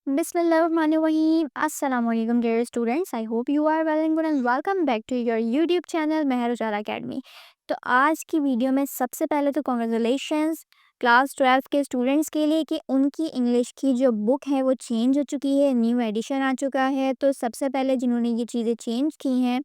Bismillahirrahmanirrahim. Assalamualaikum dear students. I hope you are well and good and welcome back to your YouTube channel Mehar Ujala academy. तो आज की video में सबसे पहले तो कॉन्ग्रेचुलेशंस क्लास 12 के स्टूडेंट्स के लिए कि उनकी इंग्लिश की जो बुक है वो चेंज हो चुकी है, न्यू एडिशन आ चुका है। तो सबसे पहले जिन्होंने ये चीज़ें चेंज की हैं,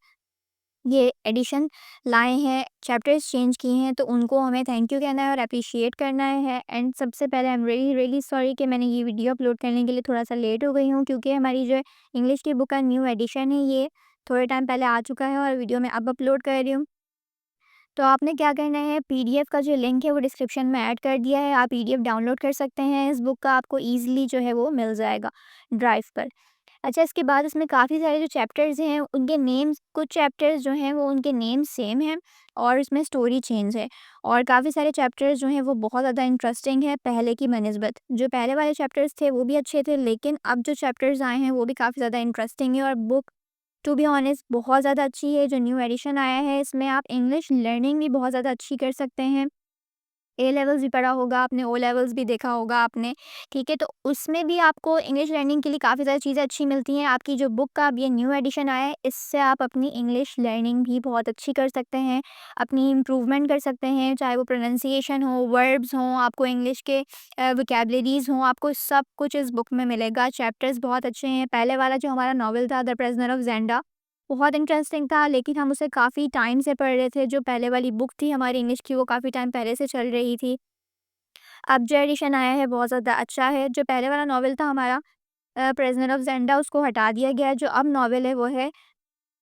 ये एडिशन लाए हैं, चैप्टर्स चेंज किए हैं, तो उनको हमें थैंक यू कहना है और अप्रिशिएट करना है। एंड सबसे पहले आई एम रियली रियली सॉरी कि मैंने ये वीडियो अपलोड करने के लिए थोड़ा-सा लेट हो गई हूँ, क्योंकि हमारी जो इंग्लिश की बुक का न्यू एडिशन है, ये थोड़े टाइम पहले आ चुका है और वीडियो मैं अब अपलोड कर रही हूँ। तो आपने क्या करना है, पीडीएफ का जो लिंक है वो डिस्क्रिप्शन में ऐड कर दिया है, आप पीडीएफ डाउनलोड कर सकते हैं। इस बुक का आपको ईज़िली जो है वो मिल जाएगा ड्राइव पर। अच्छा, इसके बाद इसमें काफ़ी सारे जो चैप्टर्स हैं उनके नेम्स, कुछ चैप्टर्स जो हैं वो उनके नेम सेम हैं और उसमें स्टोरी चेंज है। और काफ़ी सारे चैप्टर्स जो हैं वो बहुत ज़्यादा इंटरेस्टिंग है पहले की बनिस्बत। जो पहले वाले चैप्टर्स थे वो भी अच्छे थे, लेकिन अब जो चैप्टर्स आए हैं वो भी काफ़ी ज़्यादा इंटरेस्टिंग है और बुक टू बी ऑनेस्ट बहुत ज़्यादा अच्छी है। जो न्यू एडिशन आया है इसमें आप इंग्लिश लर्निंग भी बहुत ज़्यादा अच्छी कर सकते हैं। ए लेवल्स भी पढ़ा होगा आपने, ओ लेवल्स भी देखा होगा आपने, ठीक है? तो उसमें भी आपको इंग्लिश लर्निंग के लिए काफ़ी ज़्यादा चीज़ें अच्छी मिलती हैं। आपकी जो बुक का अब ये न्यू एडिशन आया है, इससे आप अपनी इंग्लिश लर्निंग भी बहुत अच्छी कर सकते हैं, अपनी इम्प्रूवमेंट कर सकते हैं, चाहे वो प्रोनंसिएशन हो, वर्ब्स हों, आपको इंग्लिश के वोकैबुलरीज़ हों, आपको सब कुछ इस बुक में मिलेगा। चैप्टर्स बहुत अच्छे हैं। पहले वाला जो हमारा नॉवल था द प्रिजनर ऑफ ज़ेंडा, बहुत इंटरेस्टिंग था, लेकिन हम उसे काफ़ी टाइम से पढ़ रहे थे। जो पहले वाली बुक थी हमारी इंग्लिश की, वो काफ़ी टाइम पहले से चल रही थी। अब जो एडिशन आया है बहुत ज़्यादा अच्छा है। जो पहले वाला नॉवल था हमारा प्रिजनर ऑफ ज़ेंडा, उसको हटा दिया गया है। जो अब नॉवल है वो है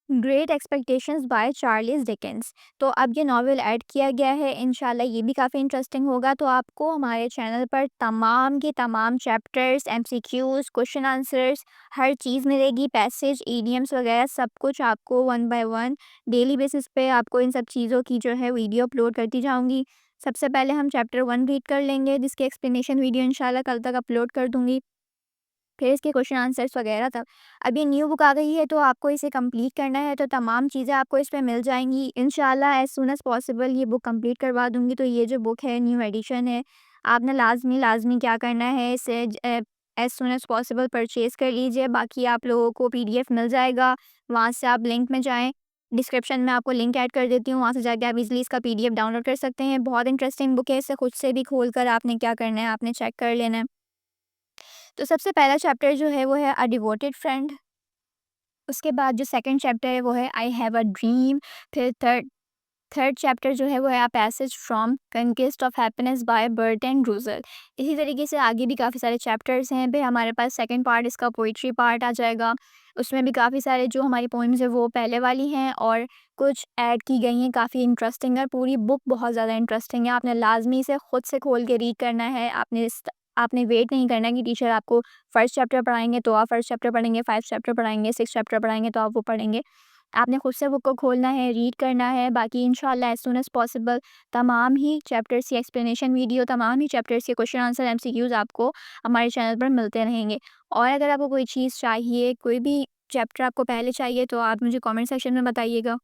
great expectations by Charles Dickens. तो अब ये नॉवल ऐड किया गया है, इंशाल्लाह ये भी काफ़ी इंटरेस्टिंग होगा। तो आपको हमारे चैनल पर तमाम के तमाम चैप्टर्स, एमसीक्यूज़, क्वेश्चन आंसर्स, हर चीज़ मिलेगी, पैसेज, ईडियम्स वगैरह सब कुछ आपको one by one daily basis पे आपको इन सब चीज़ों की जो है वीडियो अपलोड करती जाऊँगी। सबसे पहले हम चैप्टर 1 रीड कर लेंगे, जिसकी एक्सप्लेनेशन वीडियो इंशाल्लाह कल तक अपलोड कर दूँगी। फिर इसके क्वेश्चन आंसर्स वगैरह तक। अब ये न्यू बुक आ गई है तो आपको इसे कंप्लीट करना है, तो तमाम चीज़ें आपको इसमें मिल जाएँगी। इंशाल्लाह एज़ सून एज़ पॉसिबल ये बुक कंप्लीट करवा दूँगी। तो ये जो बुक है न्यू एडिशन है, आपने लाज़मी क्या करना है, इसे as soon as possible purchase कर लीजिए। बाकी आप लोगों को पीडीएफ मिल जाएगा, वहाँ से आप लिंक में जाएँ, डिस्क्रिप्शन में आपको लिंक ऐड कर देती हूँ, वहाँ से जाके आप ईज़िली इसका पीडीएफ डाउनलोड कर सकते हैं। बहुत इंटरेस्टिंग बुक है, इसे खुद से भी खोल कर आपने क्या करना है, आपने चेक कर लेना है। तो सबसे पहला चैप्टर जो है वो है अ डिवोटेड फ्रेंड। उसके बाद जो सेकंड चैप्टर है वो है आई हैव अ ड्रीम। फिर थर्ड थर्ड चैप्टर जो है वो है a passage from conquest of happiness bye Bertrand Russell. इसी तरीके से आगे भी काफ़ी सारे चैप्टर्स हैं। फिर हमारे पास सेकंड पार्ट इसका पोइट्री पार्ट आ जाएगा। उसमें भी काफ़ी सारे जो हमारी पोइम्स है वो पहले वाली हैं और कुछ ऐड की गई हैं, काफ़ी इंटरेस्टिंग है। पूरी बुक बहुत ज़्यादा इंटरेस्टिंग है, आपने लाजमी इसे खुद से खोल के रीड करना है। आपने वेट नहीं करना है कि टीचर आपको फर्स्ट चैप्टर पढ़ाएंगे तो आप फर्स्ट चैप्टर पढ़ेंगे, 5 चैप्टर पढ़ाएंगे, 6 चैप्टर पढ़ाएंगे तो आप वो पढ़ेंगे। आपने खुद से बुक को खोलना है, रीड करना है। बाकी इंशाल्लाह एज़ सून एज़ पॉसिबल तमाम ही चैप्टर्स की एक्सप्लेनेशन वीडियो, तमाम ही चैप्टर्स के क्वेश्चन आंसर, एमसीक्यूज़ आपको हमारे चैनल पर मिलते रहेंगे। और अगर आपको कोई चीज़ चाहिए, कोई भी चैप्टर आपको पहले चाहिए, तो आप मुझे कमेंट सेक्शन में बताइएगा।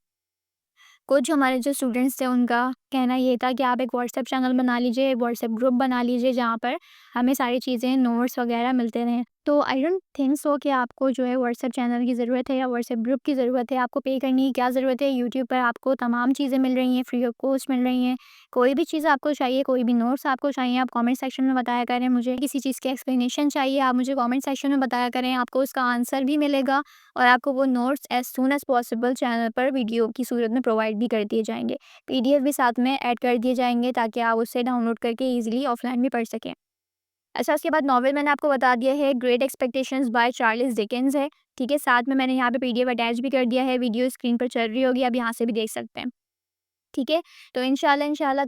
कुछ हमारे जो स्टूडेंट्स थे उनका कहना ये था कि आप एक व्हाट्सएप चैनल बना लीजिए, व्हाट्सएप ग्रुप बना लीजिए, जहाँ पर हमें सारी चीज़ें, नोट्स वगैरह मिलते रहें। तो आई डोंट थिंक सो कि आपको जो है व्हाट्सएप चैनल की ज़रूरत है या व्हाट्सएप ग्रुप की ज़रूरत है। आपको पे करने की क्या ज़रूरत है, यूट्यूब पर आपको तमाम चीज़ें मिल रही हैं, फ्री ऑफ कॉस्ट मिल रही हैं। कोई भी चीज़ आपको चाहिए, कोई भी नोट्स आपको चाहिए, आप कमेंट सेक्शन में बताया करें मुझे। किसी चीज़ की एक्सप्लेनेशन चाहिए, आप मुझे कमेंट सेक्शन में बताया करें, आपको उसका आंसर भी मिलेगा और आपको वो notes as soon as possible channel पर वीडियो की सूरत में प्रोवाइड भी कर दिए जाएँगे। पीडीएफ भी साथ में ऐड कर दिए जाएँगे ताकि आप उसे डाउनलोड करके ईज़िली ऑफ़लाइन भी पढ़ सकें। अच्छा, उसके बाद नॉवल मैंने आपको बता दिया है, great expectations by Charles Dickens है, ठीक है? साथ में मैंने यहाँ पे पीडीएफ अटैच भी कर दिया है, वीडियो स्क्रीन पर चल रही होगी, आप यहाँ से भी देख सकते हैं, ठीक है? तो इंशाल्लाह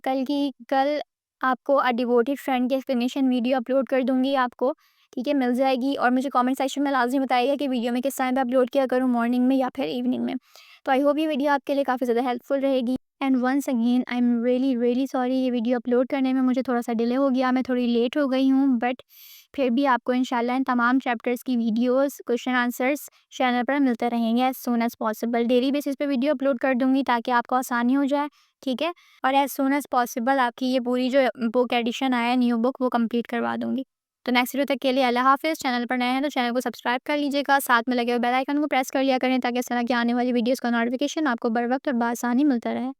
कल आपको अ डिवोटेड फ्रेंड की एक्सप्लेनेशन वीडियो अपलोड कर दूँगी आपको, ठीक है? मिल जाएगी और मुझे कमेंट सेक्शन में लाज़मी बताइएगा कि वीडियो मैं किस टाइम पे अपलोड किया करूँ, मॉर्निंग में या फिर इवनिंग में। तो आई होप ये वीडियो आपके लिए काफ़ी ज़्यादा हेल्पफुल रहेगी। And once again I am really really sorry, ये वीडियो अपलोड करने में मुझे थोड़ा-सा डिले हो गया, मैं थोड़ी लेट हो गई हूँ, बट फिर भी आपको इंशाल्लाह इन तमाम चैप्टर्स की वीडियोज़, क्वेश्चन आंसर्स चैनल पर मिलते रहेंगे as soon as possible. Daily basis पे वीडियो अपलोड कर दूँगी ताकि आपको आसानी हो जाए, ठीक है? और एज़ सून एज़ पॉसिबल आपकी ये पूरी जो बुक एडिशन आया है, न्यू बुक, वो कंप्लीट करवा दूँगी। तो नेक्स्ट वीडियो तक के लिए अल्लाह हाफ़िज़। चैनल पर नए हैं तो चैनल को सब्सक्राइब कर लीजिएगा, साथ में लगे हुए बेल आइकन को प्रेस कर लिया करें ताकि इस तरह की आने वाली वीडियोज़ का नोटिफिकेशन आपको बर वक्त और बआसानी मिलता रहे।